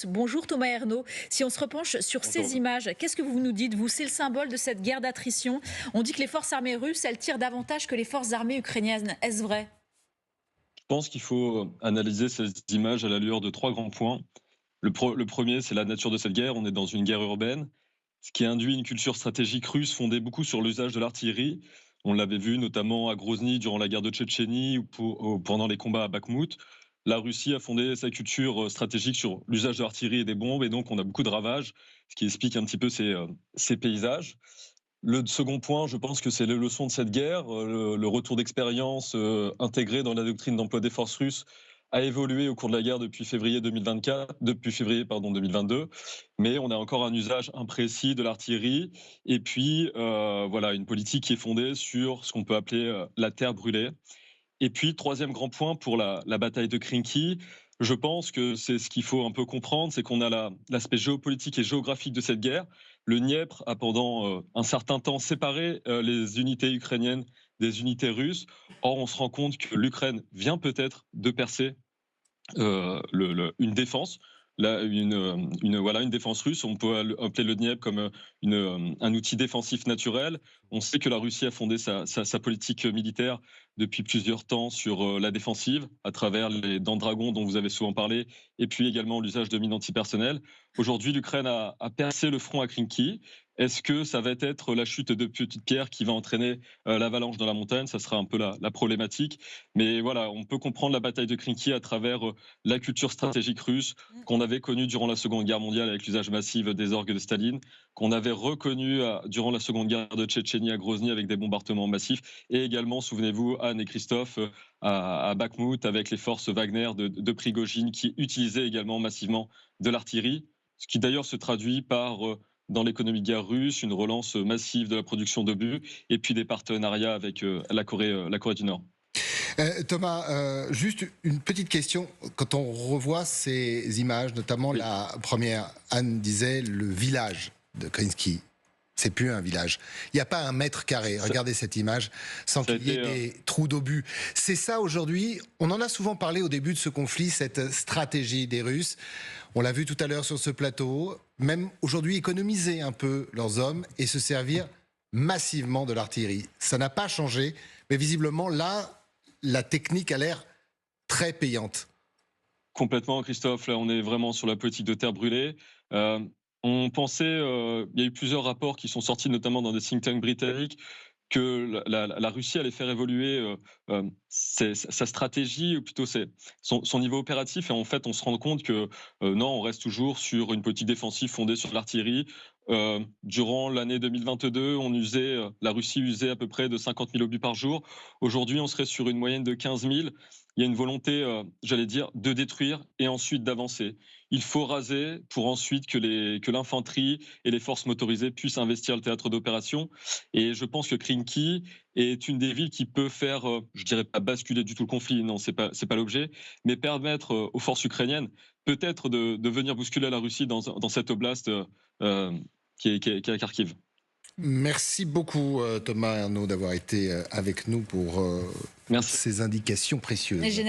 Bonjour Thomas Ernaud. Si on se repenche sur Bonjour. ces images, qu'est-ce que vous nous dites, vous? C'est le symbole de cette guerre d'attrition. On dit que les forces armées russes, elles tirent davantage que les forces armées ukrainiennes. Est-ce vrai? Je pense qu'il faut analyser ces images à la lueur de trois grands points. Le premier, c'est la nature de cette guerre. On est dans une guerre urbaine, ce qui induit une culture stratégique russe fondée beaucoup sur l'usage de l'artillerie. On l'avait vu notamment à Grozny durant la guerre de Tchétchénie ou pendant les combats à Bakhmout. La Russie a fondé sa culture stratégique sur l'usage de l'artillerie et des bombes, et donc on a beaucoup de ravages, ce qui explique un petit peu ces paysages. Le second point, je pense que c'est les leçons de cette guerre, le retour d'expérience intégré dans la doctrine d'emploi des forces russes a évolué au cours de la guerre depuis février 2024, depuis février 2022, mais on a encore un usage imprécis de l'artillerie et puis voilà une politique qui est fondée sur ce qu'on peut appeler la terre brûlée. Et puis, troisième grand point pour la bataille de Krinky, je pense que c'est ce qu'il faut un peu comprendre, c'est qu'on a l'aspect géopolitique et géographique de cette guerre. Le Dniepr a pendant un certain temps séparé les unités ukrainiennes des unités russes. Or, on se rend compte que l'Ukraine vient peut-être de percer une défense. Là, une défense russe, on peut appeler le Dniepr comme un outil défensif naturel. On sait que la Russie a fondé sa politique militaire depuis plusieurs temps sur la défensive, à travers les dents de dragon dont vous avez souvent parlé, et puis également l'usage de mines antipersonnelles. Aujourd'hui, l'Ukraine a percé le front à Krinky. Est-ce que ça va être la chute de petites pierres qui va entraîner l'avalanche dans la montagne? Ça sera un peu la problématique. Mais voilà, on peut comprendre la bataille de Krinky à travers la culture stratégique russe qu'on avait connue durant la Seconde Guerre mondiale avec l'usage massif des orgues de Staline, qu'on avait reconnu durant la Seconde Guerre de Tchétchénie à Grozny avec des bombardements massifs, et également, souvenez-vous, Anne et Christophe à Bakhmout avec les forces Wagner de Prigogine qui utilisaient également massivement de l'artillerie, ce qui d'ailleurs se traduit par dans l'économie de guerre russe, une relance massive de la production d'obus et puis des partenariats avec la Corée du Nord. Thomas, juste une petite question. Quand on revoit ces images, notamment Oui. la première, Anne disait le village de Krinsky. C'est plus un village. Il n'y a pas un mètre carré. Regardez cette image sans Ça a qu'il y ait été, des trous d'obus. C'est ça aujourd'hui. On en a souvent parlé au début de ce conflit, cette stratégie des Russes. On l'a vu tout à l'heure sur ce plateau. Même aujourd'hui, économiser un peu leurs hommes et se servir massivement de l'artillerie. Ça n'a pas changé, mais visiblement là, la technique a l'air très payante. Complètement, Christophe. Là, on est vraiment sur la politique de terre brûlée. Euh, on pensait, il y a eu plusieurs rapports qui sont sortis, notamment dans des think tanks britanniques, que la Russie allait faire évoluer sa stratégie, ou plutôt son niveau opératif. Et en fait, on se rend compte que non, on reste toujours sur une politique défensive fondée sur l'artillerie. Durant l'année 2022, la Russie usait à peu près de 50 000 obus par jour. Aujourd'hui, on serait sur une moyenne de 15 000. Il y a une volonté, j'allais dire, de détruire et ensuite d'avancer. Il faut raser pour ensuite que l'infanterie et les forces motorisées puissent investir le théâtre d'opération. Et je pense que Krinky est une des villes qui peut faire, je dirais pas basculer du tout le conflit, non, c'est pas l'objet, mais permettre aux forces ukrainiennes peut-être de venir bousculer la Russie dans cette oblast qui est à Kharkiv. Merci beaucoup Thomas Ernaud d'avoir été avec nous pour Merci. ces indications précieuses.